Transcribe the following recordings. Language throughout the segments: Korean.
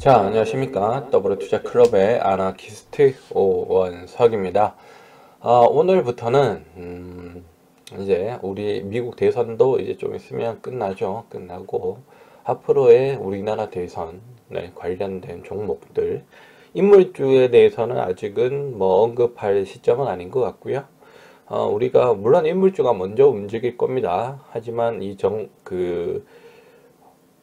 자, 안녕하십니까. 더블투자클럽의 아나키스트 오원석입니다. 오늘부터는 이제 우리 미국 대선도 이제 좀 있으면 끝나죠. 끝나고 앞으로의 우리나라 대선에 관련된 종목들, 인물주에 대해서는 아직은 뭐 언급할 시점은 아닌 것 같고요. 우리가 물론 인물주가 먼저 움직일 겁니다. 하지만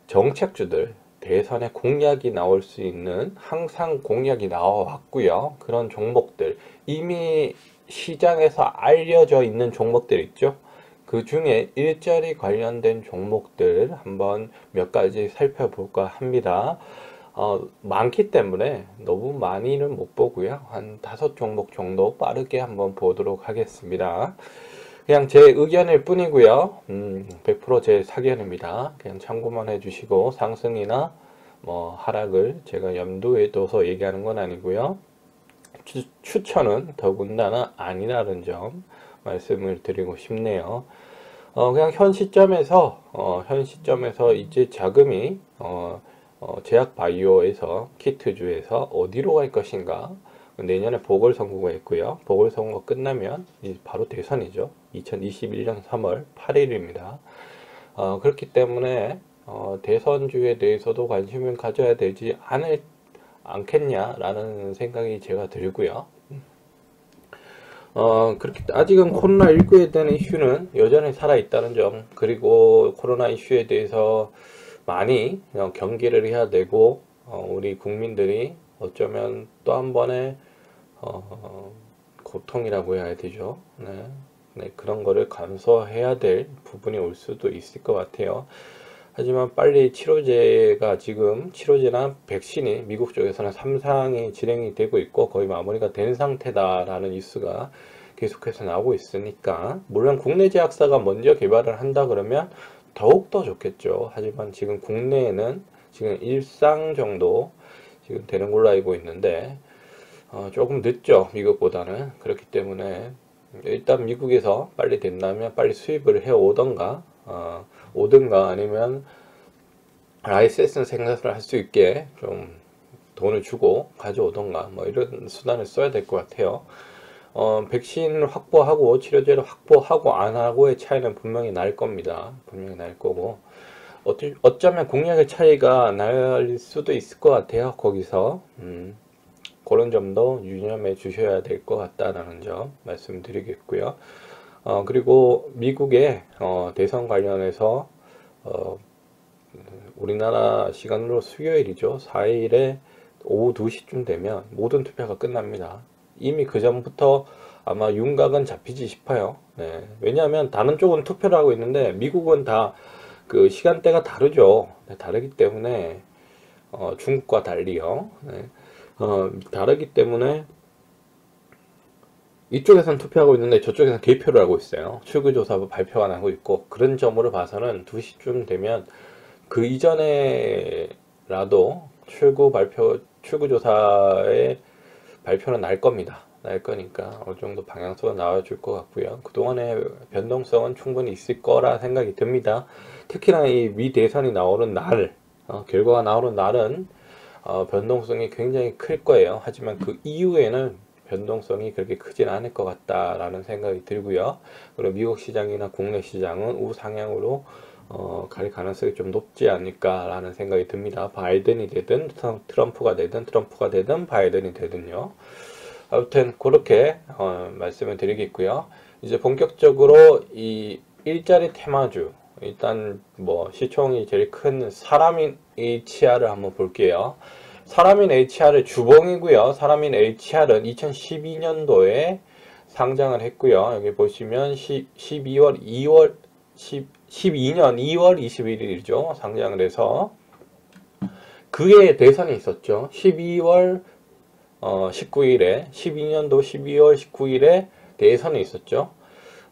정책주들, 대선에 공약이 나올 수 있는, 항상 공약이 나와왔고요. 그런 종목들, 이미 시장에서 알려져 있는 종목들 있죠. 그 중에 일자리 관련된 종목들 한번 몇 가지 살펴볼까 합니다. 많기 때문에 너무 많이는 못 보고요. 한 5종목 정도 빠르게 한번 보도록 하겠습니다. 그냥 제 의견일 뿐이고요. 100% 제 사견입니다. 그냥 참고만 해주시고 상승이나 뭐 하락을 제가 염두에 둬서 얘기하는 건 아니고요. 추천은 더군다나 아니라는 점 말씀을 드리고 싶네요. 그냥 현 시점에서 이제 자금이 제약바이오에서 키트주에서 어디로 갈 것인가. 내년에 보궐선거가 있고요. 보궐선거 끝나면 이제 바로 대선이죠. 2021년 3월 8일입니다. 그렇기 때문에 대선주에 대해서도 관심을 가져야 되지 않겠냐라는 생각이 제가 들고요. 그렇게 아직은 코로나19에 대한 이슈는 여전히 살아있다는 점, 그리고 코로나 이슈에 대해서 많이 경계를 해야 되고, 우리 국민들이 어쩌면 또 한 번의 고통이라고 해야 되죠. 네, 그런 거를 감수해야 될 부분이 올 수도 있을 것 같아요. 하지만 빨리 치료제나 백신이 미국 쪽에서는 3상이 진행이 되고 있고 거의 마무리가 된 상태다라는 뉴스가 계속해서 나오고 있으니까, 물론 국내 제약사가 먼저 개발을 한다 그러면 더욱더 좋겠죠. 하지만 지금 국내에는 지금 1상 정도 지금 되는 걸로 알고 있는데 조금 늦죠, 미국보다는. 그렇기 때문에 일단 미국에서 빨리 된다면 빨리 수입을 해 오든가 아니면 라이센스 생산을 할 수 있게 좀 돈을 주고 가져오던가 뭐 이런 수단을 써야 될 것 같아요. 백신을 확보하고 치료제를 확보하고 안 하고의 차이는 분명히 날 겁니다. 분명히 날 거고, 어쩌면 공약의 차이가 날 수도 있을 것 같아요. 거기서 그런 점도 유념해 주셔야 될 것 같다는 점 말씀드리겠고요. 그리고 미국의 대선 관련해서 우리나라 시간으로 수요일이죠. 4일에 오후 2시쯤 되면 모든 투표가 끝납니다. 이미 그 전부터 아마 윤곽은 잡히지 싶어요. 네. 왜냐하면 다른 쪽은 투표를 하고 있는데 미국은 다 그 시간대가 다르죠. 네, 다르기 때문에 중국과 달리요. 네. 다르기 때문에 이쪽에서는 투표하고 있는데 저쪽에서는 개표를 하고 있어요. 출구조사 발표가 나고 있고, 그런 점으로 봐서는 2시쯤 되면 그 이전에라도 출구조사의 발표는 날 겁니다. 날 거니까 어느 정도 방향성은 나와줄 것 같고요. 그동안의 변동성은 충분히 있을 거라 생각이 듭니다. 특히나 이 미 대선이 나오는 날, 결과가 나오는 날은 변동성이 굉장히 클 거예요. 하지만 그 이후에는 변동성이 그렇게 크진 않을 것 같다라는 생각이 들고요. 그리고 미국 시장이나 국내 시장은 우상향으로 갈 가능성이 좀 높지 않을까라는 생각이 듭니다. 바이든이 되든 트럼프가 되든 바이든이 되든요. 아무튼 그렇게 말씀을 드리겠고요. 이제 본격적으로 이 일자리 테마주, 일단 뭐 시총이 제일 큰 사람인 HR을 한번 볼게요. 사람인 HR의 주봉이고요. 사람인 HR은 2012년도에 상장을 했고요. 여기 보시면 12년 2월 21일이죠. 상장을 해서 그해 대선이 있었죠. 12년도 12월 19일에 대선이 있었죠.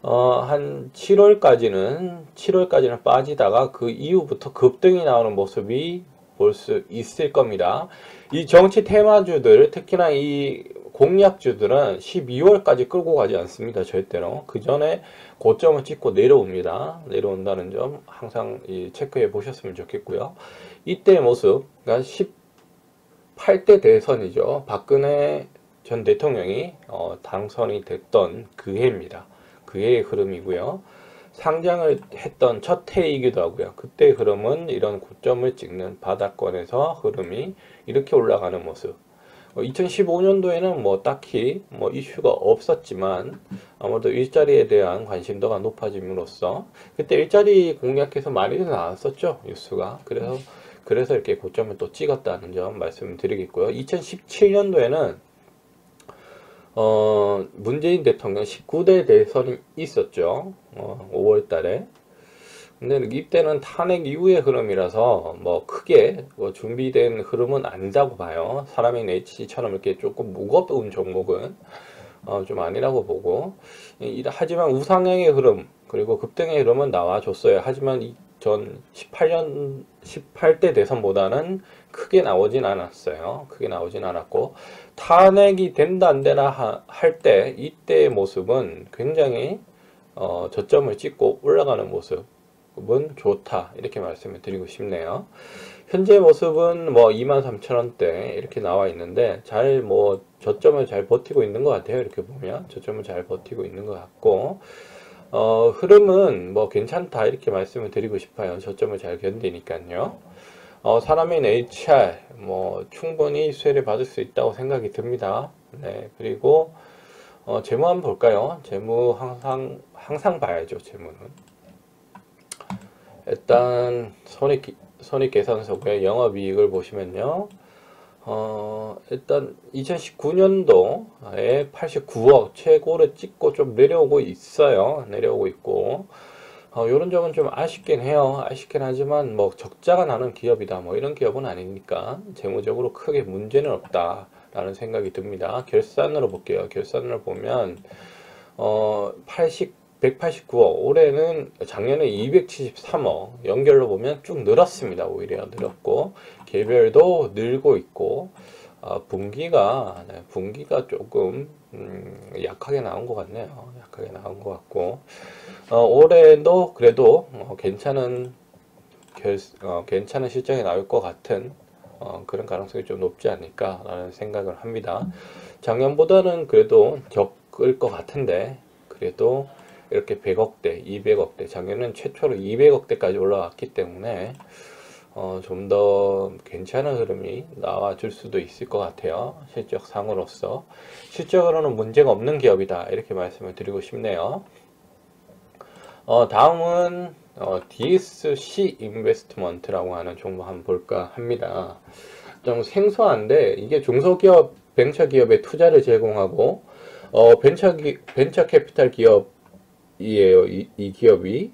한 7월까지는 빠지다가 그 이후부터 급등이 나오는 모습이 볼 수 있을 겁니다. 이 정치 테마주들, 특히나 이 공약주들은 12월까지 끌고 가지 않습니다. 절대로. 그 전에 고점을 찍고 내려옵니다. 내려온다는 점 항상 체크해 보셨으면 좋겠고요. 이때의 모습, 그러니까 18대 대선이죠. 박근혜 전 대통령이 당선이 됐던 그 해입니다. 그 해의 흐름이고요. 상장을 했던 첫 해이기도 하고요. 그때 흐름은 이런 고점을 찍는 바닥권에서 흐름이 이렇게 올라가는 모습. 2015년도에는 뭐 딱히 뭐 이슈가 없었지만 아무래도 일자리에 대한 관심도가 높아짐으로써 그때 일자리 공약해서 많이 나왔었죠, 뉴스가. 그래서 이렇게 고점을 또 찍었다는 점 말씀드리겠고요. 2017년도에는 문재인 대통령 19대 대선이 있었죠. 5월 달에. 근데 이때는 탄핵 이후의 흐름이라서 뭐 크게 뭐 준비된 흐름은 아니다고 봐요. 사람인 HC처럼 이렇게 조금 무거운 종목은 좀 아니라고 보고, 하지만 우상향의 흐름 그리고 급등의 흐름은 나와줬어요. 하지만 전 18대 대선보다는 크게 나오진 않았어요. 크게 나오진 않았고, 탄핵이 된다 안 되나 할 때 이때의 모습은 굉장히 저점을 찍고 올라가는 모습은 좋다, 이렇게 말씀을 드리고 싶네요. 현재 모습은 뭐 23,000원대 이렇게 나와 있는데 잘 뭐 저점을 잘 버티고 있는 것 같아요. 이렇게 보면 저점을 잘 버티고 있는 것 같고, 흐름은 뭐 괜찮다, 이렇게 말씀을 드리고 싶어요. 저점을 잘 견디니까요. 사람인 HR 뭐 충분히 수혜를 받을 수 있다고 생각이 듭니다. 네, 그리고 재무 한번 볼까요? 재무 항상 봐야죠. 재무는 일단 손익계산서고요. 영업이익을 보시면요, 일단 2019년도에 89억 최고를 찍고 좀 내려오고 있어요. 내려오고 있고, 요런 점은 좀 아쉽긴 해요. 아쉽긴 하지만 뭐 적자가 나는 기업이다, 뭐 이런 기업은 아니니까 재무적으로 크게 문제는 없다 라는 생각이 듭니다. 결산으로 볼게요. 결산을 보면 189억, 올해는 작년에 273억, 연결로 보면 쭉 늘었습니다. 오히려 늘었고, 개별도 늘고 있고, 분기가 조금 약하게 나온 것 같네요. 약하게 나온 것 같고, 올해도 그래도 괜찮은 실적이 나올 것 같은 그런 가능성이 좀 높지 않을까라는 생각을 합니다. 작년보다는 그래도 적을 것 같은데, 그래도 이렇게 100억대, 200억대, 작년은 최초로 200억대까지 올라왔기 때문에 좀 더 괜찮은 흐름이 나와줄 수도 있을 것 같아요. 실적상으로서. 실적으로는 문제가 없는 기업이다, 이렇게 말씀을 드리고 싶네요. 다음은 DSC 인베스트먼트라고 하는 종목 한번 볼까 합니다. 좀 생소한데, 이게 중소기업, 벤처기업에 투자를 제공하고 벤처 캐피탈 기업이에요. 이 기업이.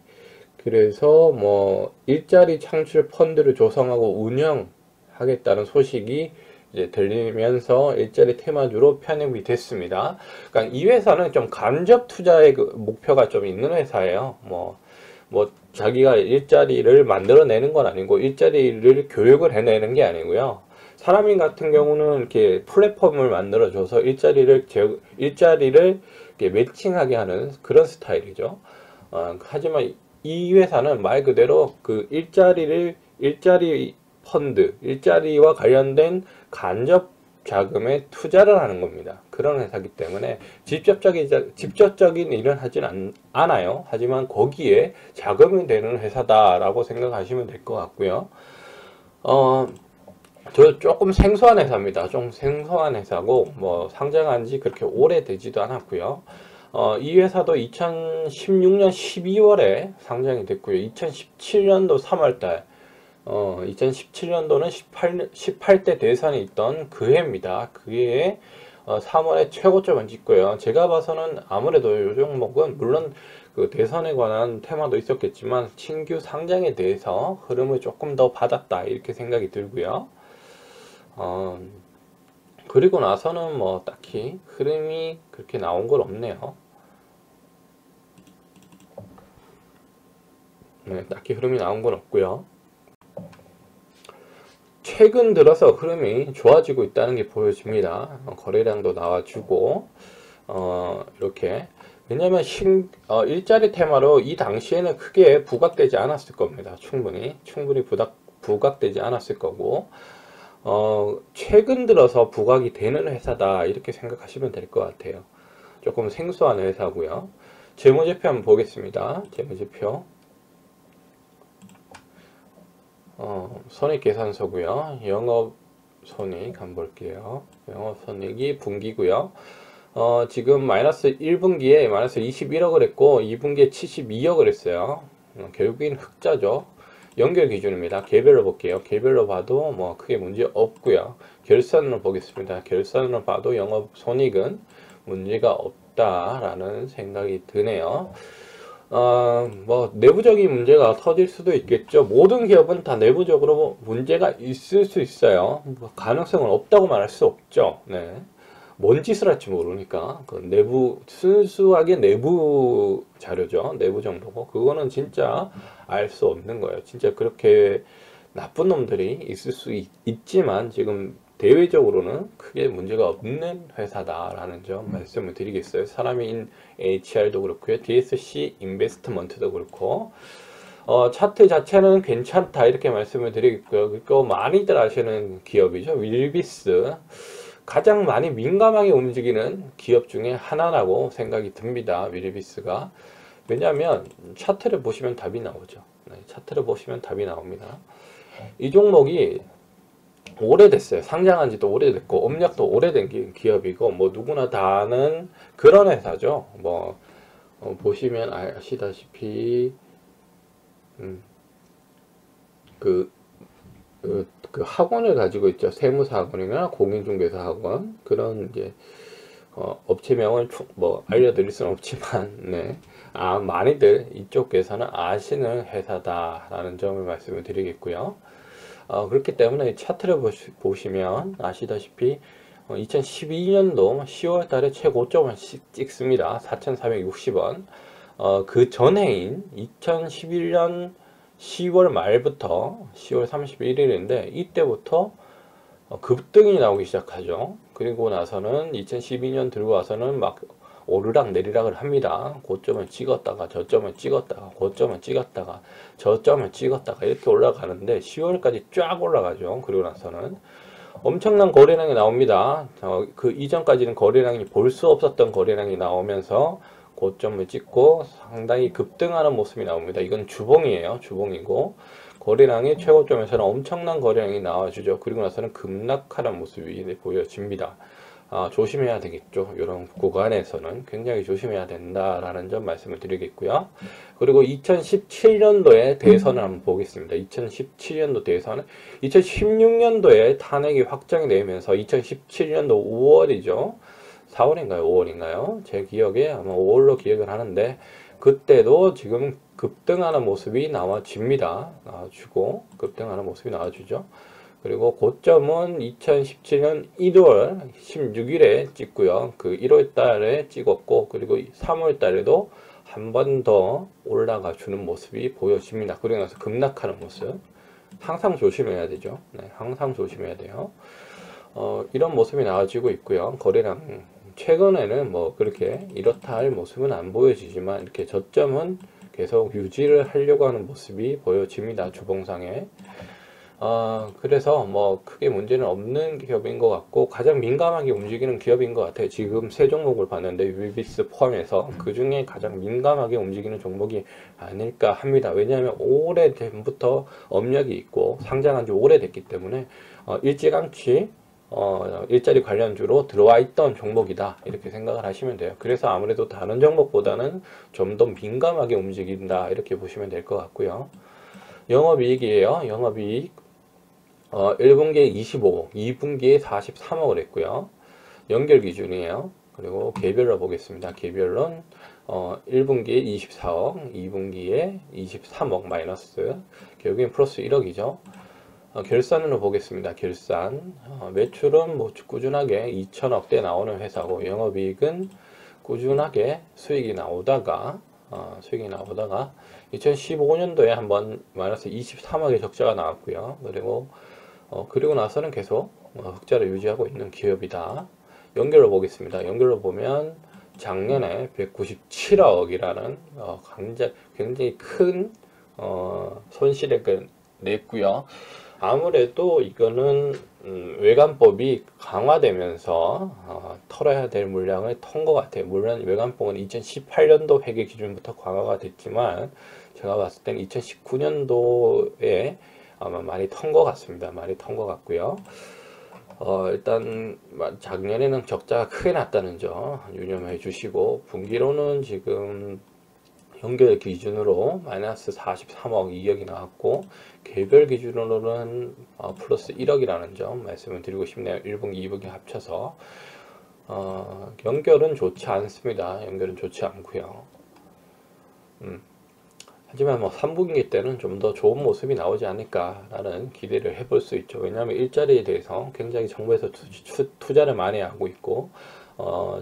그래서 뭐 일자리 창출 펀드를 조성하고 운영하겠다는 소식이 이제 들리면서 일자리 테마주로 편입이 됐습니다. 그러니까 이 회사는 좀 간접 투자의 그 목표가 좀 있는 회사예요. 뭐 자기가 일자리를 만들어내는 건 아니고, 일자리를 교육을 해내는 게 아니고요. 사람인 같은 경우는 이렇게 플랫폼을 만들어줘서 일자리를 이렇게 매칭하게 하는 그런 스타일이죠. 하지만 이 회사는 말 그대로 그 일자리 펀드, 일자리와 관련된 간접 자금에 투자를 하는 겁니다. 그런 회사이기 때문에 직접적인 일은 하진 않아요. 하지만 거기에 자금이 되는 회사다라고 생각하시면 될 것 같고요. 저 조금 생소한 회사입니다. 좀 생소한 회사고, 뭐 상장한 지 그렇게 오래되지도 않았고요. 이 회사도 2016년 12월에 상장이 됐고요. 2017년도 3월달, 2017년도는 18대 대선이 있던 그 해입니다. 그 해에 3월에 최고점을 찍고요. 제가 봐서는 아무래도 이 종목은 물론 그 대선에 관한 테마도 있었겠지만 신규 상장에 대해서 흐름을 조금 더 받았다, 이렇게 생각이 들고요. 그리고 나서는 뭐 딱히 흐름이 그렇게 나온 건 없네요. 네, 딱히 흐름이 나온 건 없고요. 최근 들어서 흐름이 좋아지고 있다는 게 보여집니다. 거래량도 나와주고, 이렇게. 왜냐면 일자리 테마로 이 당시에는 크게 부각되지 않았을 겁니다. 충분히 부각되지 않았을 거고, 최근 들어서 부각이 되는 회사다 이렇게 생각하시면 될 것 같아요. 조금 생소한 회사고요. 재무제표 한번 보겠습니다. 재무제표 손익계산서고요. 영업손익 한번 볼게요. 영업손익이 분기고요. 지금 마이너스 1분기에 마이너스 21억을 했고 2분기에 72억을 했어요. 결국엔 흑자죠. 연결 기준입니다. 개별로 볼게요. 개별로 봐도 뭐 크게 문제 없고요. 결산으로 보겠습니다. 결산으로 봐도 영업손익은 문제가 없다라는 생각이 드네요. 뭐 내부적인 문제가 터질 수도 있겠죠. 모든 기업은 다 내부적으로 문제가 있을 수 있어요. 뭐 가능성은 없다고 말할 수 없죠. 네. 뭔 짓을 할지 모르니까 그 내부 순수하게 내부 자료죠. 내부 정보고 그거는 진짜 알 수 없는 거예요. 진짜 그렇게 나쁜 놈들이 있을 수 있지만 지금 대외적으로는 크게 문제가 없는 회사다라는 점 말씀을 드리겠어요. 사람인 HR도 그렇고요. DSC 인베스트먼트도 그렇고 차트 자체는 괜찮다 이렇게 말씀을 드리겠고요. 그리고 많이들 아시는 기업이죠. 윌비스. 가장 많이 민감하게 움직이는 기업 중에 하나라고 생각이 듭니다. 윌비스가. 왜냐하면 차트를 보시면 답이 나오죠. 네, 차트를 보시면 답이 나옵니다. 이 종목이 오래됐어요. 상장한 지도 오래됐고 업력도 오래된 기업이고 뭐 누구나 다 아는 그런 회사죠. 뭐 보시면 아시다시피 그 학원을 가지고 있죠. 세무사 학원이나 공인중개사 학원 그런 이제 업체명을 뭐 알려드릴 수는 없지만 네. 많이들 이쪽에서는 아시는 회사다라는 점을 말씀을 드리겠고요. 그렇기 때문에 차트를 보시면 아시다시피 2012년도 10월 달에 최고점을 찍습니다. 4,460원. 그 전해인 2011년 10월 말부터 10월 31일인데 이때부터 급등이 나오기 시작하죠. 그리고 나서는 2012년 들고 와서는 막 오르락 내리락을 합니다. 고점을 찍었다가 저점을 찍었다가 고점을 찍었다가 저점을 찍었다가 이렇게 올라가는데 10월까지 쫙 올라가죠. 그리고 나서는 엄청난 거래량이 나옵니다. 그 이전까지는 거래량이 볼 수 없었던 거래량이 나오면서 고점을 찍고 상당히 급등하는 모습이 나옵니다. 이건 주봉이에요. 주봉이고 거래량이 최고점에서는 엄청난 거래량이 나와주죠. 그리고 나서는 급락하는 모습이 보여집니다. 조심해야 되겠죠. 이런 구간에서는 굉장히 조심해야 된다라는 점 말씀을 드리겠고요. 그리고 2017년도에 대선을 한번 보겠습니다. 2017년도 대선은 2016년도에 탄핵이 확정이 되면서 2017년도 5월이죠. 4월인가요? 5월인가요? 제 기억에 아마 5월로 기억을 하는데 그때도 지금 급등하는 모습이 나와집니다. 나와주고 급등하는 모습이 나와주죠. 그리고 고점은 2017년 1월 16일에 찍고요. 그 1월 달에 찍었고 그리고 3월 달에도 한 번 더 올라가 주는 모습이 보여집니다. 그리고 나서 급락하는 모습 항상 조심해야 되죠. 네, 항상 조심해야 돼요. 이런 모습이 나와지고 있고요. 거래량 최근에는 뭐 그렇게 이렇다 할 모습은 안 보여지지만 이렇게 저점은 계속 유지를 하려고 하는 모습이 보여집니다. 주봉상에. 그래서 뭐 크게 문제는 없는 기업인 것 같고 가장 민감하게 움직이는 기업인 것 같아요. 지금 세 종목을 봤는데 윌비스 포함해서 그 중에 가장 민감하게 움직이는 종목이 아닐까 합니다. 왜냐하면 오래전부터 업력이 있고 상장한 지 오래됐기 때문에 일찌감치 일자리 관련주로 들어와 있던 종목이다 이렇게 생각을 하시면 돼요. 그래서 아무래도 다른 종목보다는 좀 더 민감하게 움직인다 이렇게 보시면 될 것 같고요. 영업이익이에요. 영업이익 1분기에 25억, 2분기에 43억을 했고요. 연결 기준이에요. 그리고 개별로 보겠습니다. 개별론 1분기에 24억, 2분기에 23억 마이너스, 결국엔 플러스 1억이죠. 결산으로 보겠습니다. 결산 매출은 뭐 꾸준하게 2천억대 나오는 회사고 영업이익은 꾸준하게 수익이 나오다가 2015년도에 한번 마이너스 23억의 적자가 나왔고요. 그리고 나서는 계속 흑자를 유지하고 있는 기업이다. 연결로 보겠습니다. 연결로 보면 작년에 197억이라는 굉장히 큰 손실액을 냈고요. 아무래도 이거는 외관법이 강화되면서 털어야 될 물량을 턴 것 같아요. 물론 외관법은 2018년도 회계 기준부터 강화가 됐지만 제가 봤을 때는 2019년도에 아마 많이 턴 것 같습니다. 많이 턴 것 같고요. 일단 작년에는 적자가 크게 났다는 점 유념해 주시고, 분기로는 지금 연결 기준으로 마이너스 43억 2억이 나왔고, 개별 기준으로는 플러스 1억이라는 점 말씀을 드리고 싶네요. 1분기 2분기 합쳐서 연결은 좋지 않습니다. 연결은 좋지 않고요. 하지만 뭐 3분기 때는 좀 더 좋은 모습이 나오지 않을까라는 기대를 해볼 수 있죠. 왜냐하면 일자리에 대해서 굉장히 정부에서 투자를 많이 하고 있고,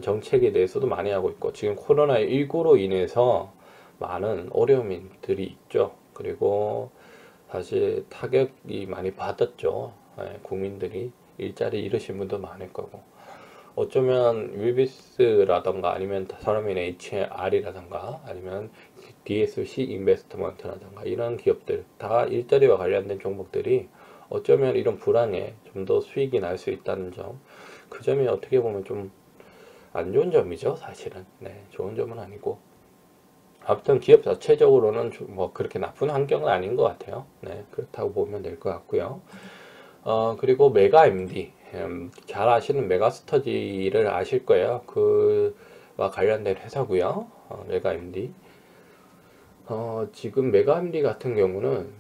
정책에 대해서도 많이 하고 있고, 지금 코로나19로 인해서 많은 어려움들이 있죠. 그리고 사실 타격이 많이 받았죠. 국민들이 일자리 잃으신 분도 많을 거고, 어쩌면 윌비스라던가 아니면 서민의 HR이라던가 아니면 DSC 인베스트먼트라던가 이런 기업들 다 일자리와 관련된 종목들이 어쩌면 이런 불황에 좀 더 수익이 날 수 있다는 점, 그 점이 어떻게 보면 좀 안 좋은 점이죠. 사실은 좋은 점은 아니고, 아무튼 기업 자체적으로는 뭐 그렇게 나쁜 환경은 아닌 것 같아요. 그렇다고 보면 될 것 같고요. 그리고 메가 MD, 잘 아시는 메가스터디를 아실 거예요. 그와 관련된 회사고요. 메가 MD. 지금 메가 MD 같은 경우는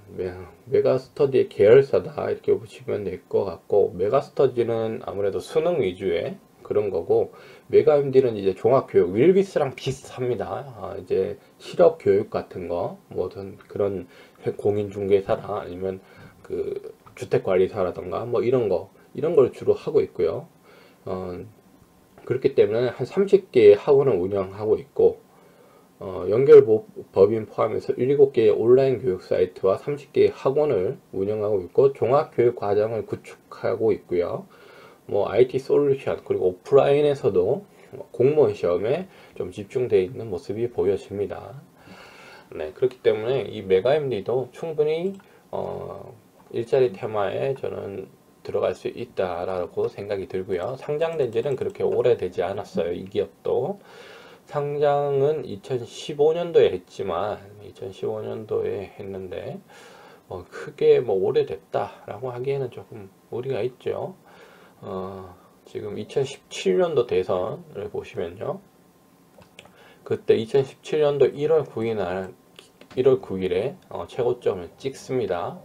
메가스터디의 계열사다 이렇게 보시면 될 것 같고, 메가스터디는 아무래도 수능 위주의 그런 거고, 메가 MD는 이제 종합교육, 윌비스랑 비슷합니다. 이제 실업교육 같은 거, 뭐든 그런 공인중개사나 아니면 그 주택관리사라던가 뭐 이런 걸 주로 하고 있고요. 그렇기 때문에 한 30개의 학원을 운영하고 있고, 연결법인 포함해서 7개의 온라인 교육 사이트와 30개의 학원을 운영하고 있고, 종합교육 과정을 구축하고 있고요. 뭐 IT 솔루션, 그리고 오프라인에서도 공무원 시험에 좀 집중되어 있는 모습이 보여집니다. 그렇기 때문에 이 메가MD도 충분히 일자리 테마에 저는 들어갈 수 있다라고 생각이 들고요. 상장된 지는 그렇게 오래되지 않았어요. 이 기업도 상장은 2015년도에 했지만 2015년도에 했는데 크게 뭐 오래됐다라고 하기에는 조금 무리가 있죠. 지금 2017년도 대선을 보시면요, 그때 2017년도 1월 9일에 최고점을 찍습니다.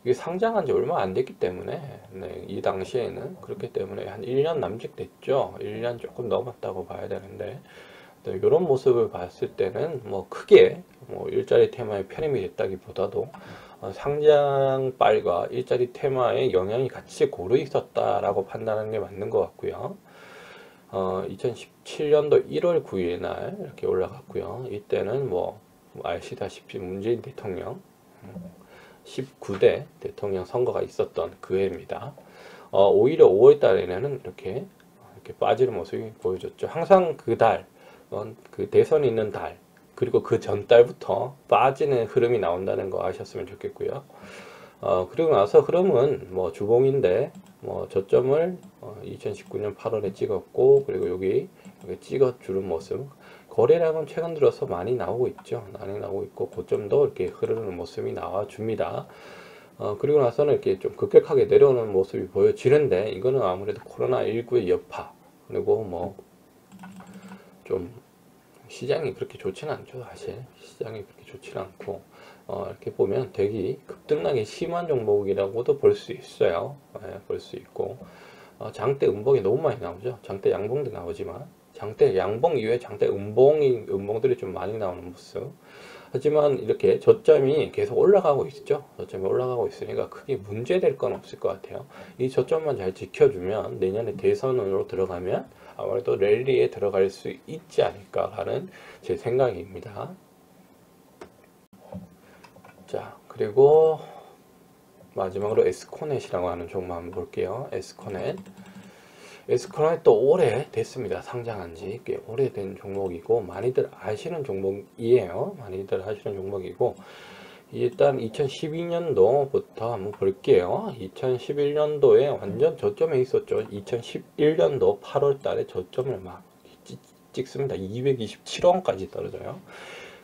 이게 상장한 지 얼마 안 됐기 때문에 이 당시에는 그렇기 때문에 한 1년 남짓됐죠. 1년 조금 넘었다고 봐야 되는데, 이런 모습을 봤을 때는 뭐 크게 뭐 일자리 테마에 편입이 됐다기보다도 상장빨과 일자리 테마의 영향이 같이 고루 있었다라고 판단하는 게 맞는 것 같고요. 2017년도 1월 9일 날 이렇게 올라갔고요. 이때는 뭐 아시다시피 문재인 대통령 19대 대통령 선거가 있었던 그 해입니다. 오히려 5월 달에는 이렇게 빠지는 모습이 보여졌죠. 항상 그 달, 그 대선이 있는 달, 그리고 그 전 달부터 빠지는 흐름이 나온다는 거 아셨으면 좋겠고요. 그리고 나서 흐름은 뭐 주봉인데, 뭐 저점을 2019년 8월에 찍었고, 그리고 여기 찍어 주는 모습, 거래량은 최근 들어서 많이 나오고 있죠. 많이 나오고 있고, 고점도 이렇게 흐르는 모습이 나와 줍니다. 그리고 나서는 이렇게 좀 급격하게 내려오는 모습이 보여지는데, 이거는 아무래도 코로나19의 여파, 그리고 뭐 좀 시장이 그렇게 좋지는 않죠. 사실 시장이 그렇게 좋지는 않고, 이렇게 보면 되게 급등락이 심한 종목이라고도 볼 수 있어요. 볼 수 있고, 장대 음봉이 너무 많이 나오죠. 장대 양봉도 나오지만 장대 양봉 이외에 장대 음봉들이 좀 많이 나오는 모습. 하지만 이렇게 저점이 계속 올라가고 있죠. 저점이 올라가고 있으니까 크게 문제될 건 없을 것 같아요. 이 저점만 잘 지켜주면 내년에 대선으로 들어가면 아무래도 랠리에 들어갈 수 있지 않을까 하는 제 생각입니다. 자, 그리고 마지막으로 에스코넷이라고 하는 종목 한번 볼게요. 에스코넷도 오래 됐습니다. 상장한 지 꽤 오래된 종목이고, 많이들 아시는 종목이에요. 많이들 아시는 종목이고, 일단 2012년도부터 한번 볼게요. 2011년도에 완전 저점에 있었죠. 2011년도 8월 달에 저점을 막 찍습니다. 227원까지 떨어져요.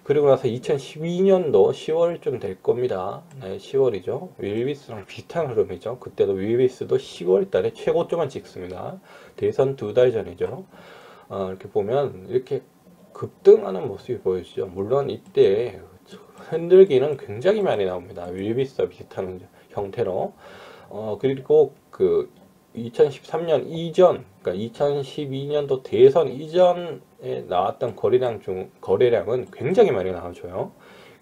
그리고 나서 2012년도 10월쯤 될 겁니다. 네, 10월이죠. 윌비스랑 비슷한 흐름이죠. 그때도 윌비스도 10월 달에 최고점을 찍습니다. 대선 2달 전이죠. 이렇게 보면 이렇게 급등하는 모습이 보여지죠. 물론 이때 흔들기는 굉장히 많이 나옵니다. 윌비스와 비슷한 형태로. 그리고 그 2013년 이전, 그러니까 2012년도 대선 이전에 나왔던 거래량은 굉장히 많이 나와줘요.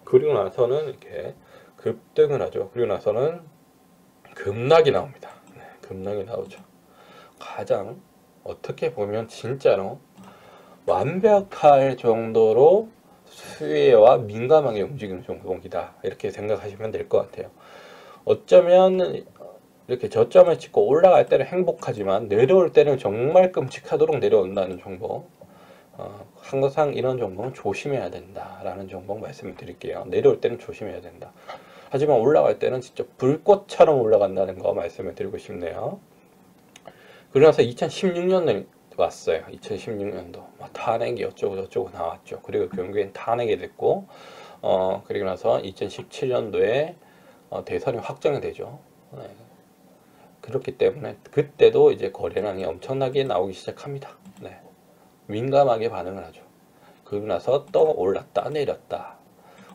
그리고 나서는 이렇게 급등을 하죠. 그리고 나서는 급락이 나옵니다. 네, 급락이 나오죠. 가장 어떻게 보면 진짜로 완벽할 정도로 수혜와 민감하게 움직이는 종목이다. 이렇게 생각하시면 될 것 같아요. 어쩌면 이렇게 저점을 찍고 올라갈 때는 행복하지만 내려올 때는 정말 끔찍하도록 내려온다는 종목. 항상 이런 종목은 조심해야 된다라는 종목 말씀을 드릴게요. 내려올 때는 조심해야 된다. 하지만 올라갈 때는 진짜 불꽃처럼 올라간다는 거 말씀을 드리고 싶네요. 그러면서 2016년에 왔어요. 2016년도 탄핵이 어쩌고 저쩌고 나왔죠. 그리고 결국엔 탄핵이 됐고 그리고 나서 2017년도에 대선이 확정이 되죠. 네. 그렇기 때문에 그때도 이제 거래량이 엄청나게 나오기 시작합니다. 네. 민감하게 반응을 하죠. 그러고 나서 또 올랐다 내렸다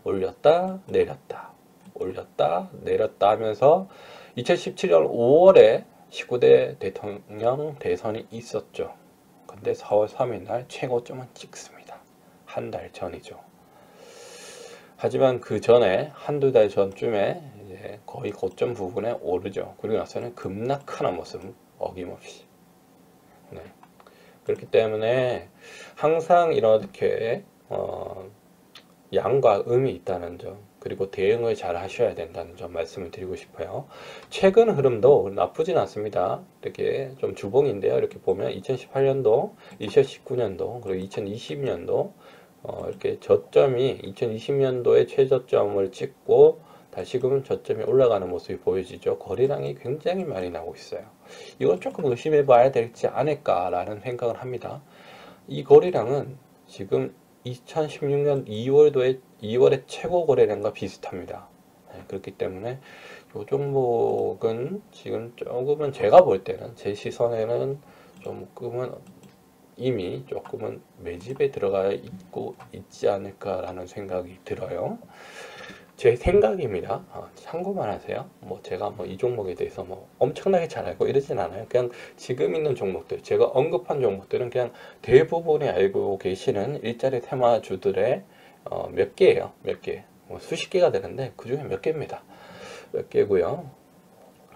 올렸다 내렸다 올렸다 내렸다 하면서 2017년 5월에 19대 대통령 대선이 있었죠. 근데 4월 3일 날 최고점은 찍습니다. 한 달 전이죠. 하지만 그 전에 한두 달 전쯤에 이제 거의 고점 부분에 오르죠. 그리고 나서는 급락하는 모습 어김없이. 네. 그렇기 때문에 항상 이렇게 양과 음이 있다는 점, 그리고 대응을 잘 하셔야 된다는 점 말씀을 드리고 싶어요. 최근 흐름도 나쁘진 않습니다. 이렇게 좀 주봉인데요. 이렇게 보면 2018년도, 2019년도, 그리고 2020년도 이렇게 저점이 2020년도에 최저점을 찍고 다시금 저점이 올라가는 모습이 보여지죠. 거래량이 굉장히 많이 나오고 있어요. 이건 조금 의심해 봐야 되지 않을까라는 생각을 합니다. 이 거래량은 지금 2016년 2월의 최고 거래량과 비슷합니다. 네, 그렇기 때문에 이 종목은 지금 조금은 제가 볼 때는 제 시선에는 조금은 이미 조금은 매집에 들어가 있지 않을까라는 생각이 들어요. 제 생각입니다. 참고만 하세요. 뭐 제가 뭐 이 종목에 대해서 뭐 엄청나게 잘 알고 이러진 않아요. 그냥 지금 있는 종목들, 제가 언급한 종목들은 그냥 대부분이 알고 계시는 일자리 테마주들의 몇 개예요. 몇 개. 뭐 수십 개가 되는데 그 중에 몇 개입니다. 몇 개고요.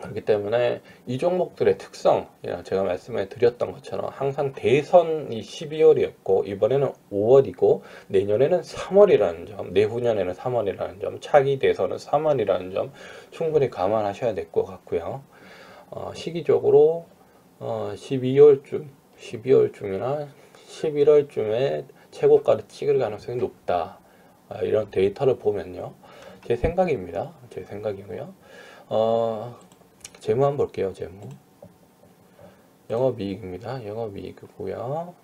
그렇기 때문에 이 종목들의 특성, 제가 말씀을 드렸던 것처럼 항상 대선이 12월이었고 이번에는 5월이고 내년에는 3월이라는 점, 내후년에는 3월이라는 점, 차기 대선은 3월이라는 점 충분히 감안하셔야 될 것 같고요. 시기적으로 12월쯤이나 11월쯤에 최고가를 찍을 가능성이 높다. 이런 데이터를 보면요. 제 생각입니다. 제 생각이고요. 재무 한번 볼게요. 재무. 영업이익입니다. 영업이익이고요.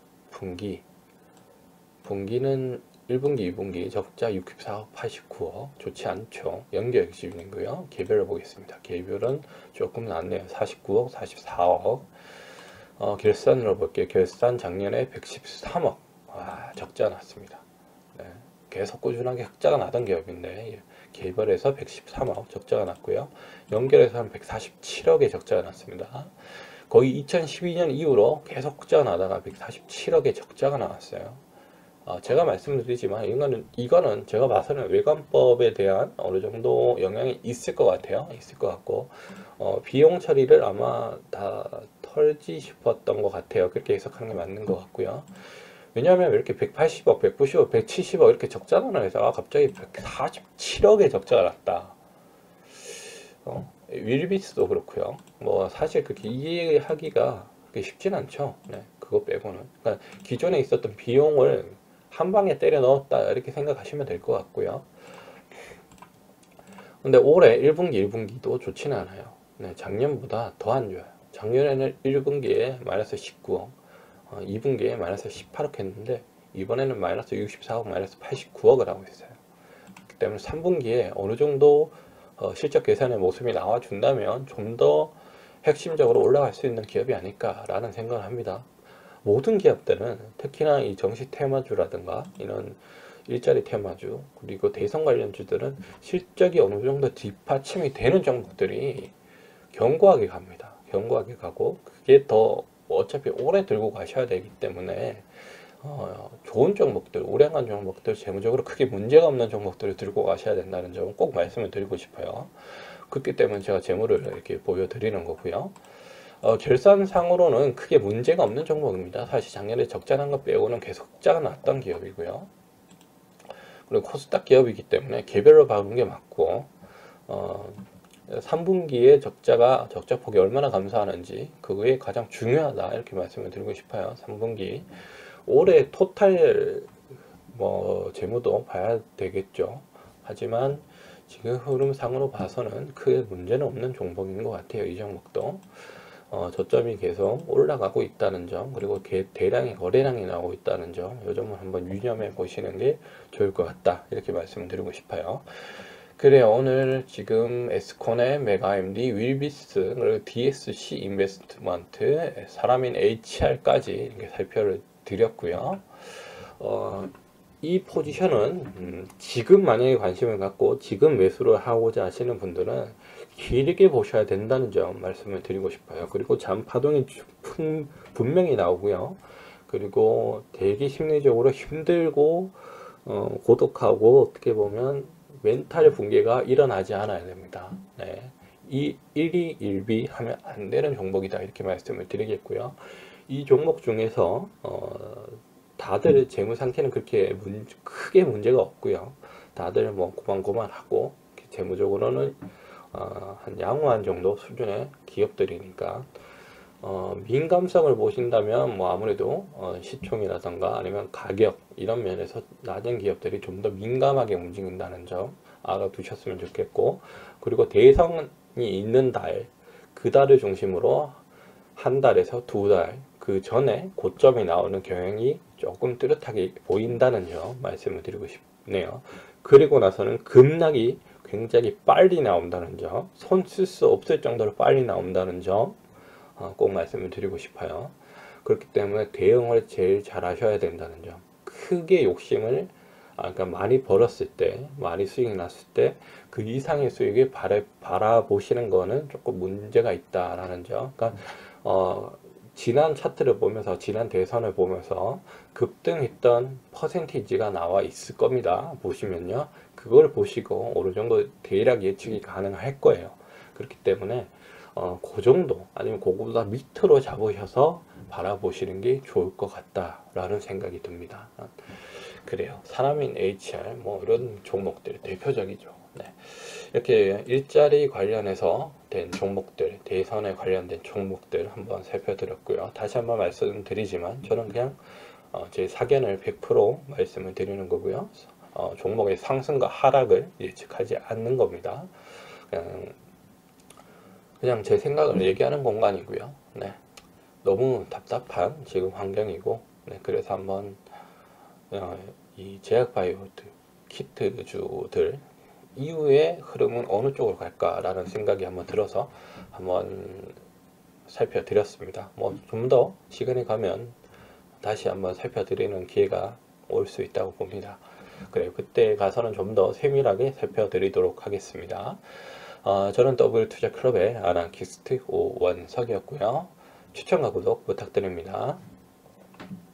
분기는 1분기, 2분기 적자 64억, 89억. 좋지 않죠. 연결 기준이고요. 개별로 보겠습니다. 개별은 조금 낫네요. 49억, 44억. 결산으로 볼게요. 결산 작년에 113억. 적자 났습니다. 네. 계속 꾸준하게 흑자가 나던 기업인데 개별에서 113억 적자가 났고요. 연결에서는 147억의 적자가 났습니다. 거의 2012년 이후로 계속 흑자가 나다가 147억의 적자가 나왔어요. 제가 말씀드리지만 이거는 제가 봐서는 외관법에 대한 어느 정도 영향이 있을 것 같아요. 있을 것 같고 비용 처리를 아마 다 털지 싶었던 것 같아요. 그렇게 해석하는 게 맞는 것 같고요. 왜냐하면 이렇게 180억, 190억, 170억 이렇게 적자가 나서 갑자기 147억의 적자가 났다. 윌비스도 그렇고요. 뭐 사실 그렇게 이해하기가 쉽진 않죠. 네, 그거 빼고는. 그러니까 기존에 있었던 비용을 한 방에 때려 넣었다 이렇게 생각하시면 될 것 같고요. 근데 올해 1분기, 1분기도 좋지는 않아요. 네, 작년보다 더 안 좋아요. 작년에는 1분기에 마이너스 19억, 2분기에 마이너스 18억 했는데 이번에는 마이너스 64억, 마이너스 89억을 하고 있어요. 그렇기 때문에 3분기에 어느 정도 실적 개선의 모습이 나와준다면 좀 더 핵심적으로 올라갈 수 있는 기업이 아닐까라는 생각을 합니다. 모든 기업들은 특히나 이 정시 테마주라든가 이런 일자리 테마주 그리고 대선 관련주들은 실적이 어느 정도 뒷받침이 되는 종목들이 견고하게 갑니다. 견고하게 가고 그게 더 어차피 오래 들고 가셔야 되기 때문에 좋은 종목들, 우량한 종목들, 재무적으로 크게 문제가 없는 종목들을 들고 가셔야 된다는 점을 꼭 말씀을 드리고 싶어요. 그렇기 때문에 제가 재무를 이렇게 보여드리는 거고요. 결산상으로는 크게 문제가 없는 종목입니다. 사실 작년에 적자 난 거 빼고는 계속 흑자가 났던 기업이고요. 그리고 코스닥 기업이기 때문에 개별로 봐는 게 맞고 3분기에 적자폭이 얼마나 감소하는지 그게 가장 중요하다 이렇게 말씀을 드리고 싶어요. 3분기 올해 토탈 재무도 봐야 되겠죠. 하지만 지금 흐름상으로 봐서는 크게 문제는 없는 종목인 것 같아요. 이 종목도 저점이 계속 올라가고 있다는 점, 그리고 대량의 거래량이 나오고 있다는 점, 이 점을 한번 유념해 보시는 게 좋을 것 같다 이렇게 말씀을 드리고 싶어요. 그래요. 오늘 지금 에스콘의 메가MD, 윌비스, 그리고 DSC 인베스트먼트, 사람인 HR까지 이렇게 살펴를 드렸고요. 이 포지션은 지금 만약에 관심을 갖고 지금 매수를 하고자 하시는 분들은 길게 보셔야 된다는 점 말씀을 드리고 싶어요. 그리고 잔파동이 분명히 나오고요. 그리고 되게 심리적으로 힘들고 고독하고 어떻게 보면 멘탈 붕괴가 일어나지 않아야 됩니다. 네. 이 일희일비 하면 안 되는 종목이다 이렇게 말씀을 드리겠고요. 이 종목 중에서 다들 재무 상태는 그렇게 크게 문제가 없고요. 다들 고만고만하고 재무적으로는 한 양호한 정도 수준의 기업들이니까 민감성을 보신다면 아무래도 시총이라던가 아니면 가격 이런 면에서 낮은 기업들이 좀 더 민감하게 움직인다는 점 알아두셨으면 좋겠고, 그리고 대선이 있는 달, 그 달을 중심으로 한 달에서 두 달 그 전에 고점이 나오는 경향이 조금 뚜렷하게 보인다는 점 말씀을 드리고 싶네요. 그리고 나서는 급락이 굉장히 빨리 나온다는 점, 손 쓸 수 없을 정도로 빨리 나온다는 점 꼭 말씀을 드리고 싶어요. 그렇기 때문에 대응을 제일 잘 하셔야 된다는 점, 크게 욕심을 그러니까 많이 벌었을 때, 많이 수익이 났을 때 그 이상의 수익을 바라보시는 거는 조금 문제가 있다라는 점. 그러니까 지난 차트를 보면서, 지난 대선을 보면서 급등했던 퍼센티지가 나와 있을 겁니다. 보시면요. 그걸 보시고 어느 정도 대략 예측이 가능할 거예요. 그렇기 때문에 그 정도 아니면 그거보다 밑으로 잡으셔서 바라보시는 게 좋을 것 같다라는 생각이 듭니다. 그래요. 사람인 HR 이런 종목들 대표적이죠. 네. 이렇게 일자리 관련해서 된 종목들, 대선에 관련된 종목들 한번 살펴드렸고요. 다시 한번 말씀드리지만 저는 그냥 제 사견을 100% 말씀을 드리는 거고요. 종목의 상승과 하락을 예측하지 않는 겁니다. 그냥 제 생각을 얘기하는 공간이고요. 네. 너무 답답한 지금 환경이고, 네. 그래서 한번 이 제약바이오 키트주들 이후의 흐름은 어느 쪽으로 갈까라는 생각이 한번 들어서 한번 살펴드렸습니다. 좀 더 시간이 가면 다시 한번 살펴드리는 기회가 올 수 있다고 봅니다. 그래요. 그때 가서는 좀 더 세밀하게 살펴드리도록 하겠습니다. 저는 W투자클럽의 아나키스트 오원석이었고요. 추천과 구독 부탁드립니다.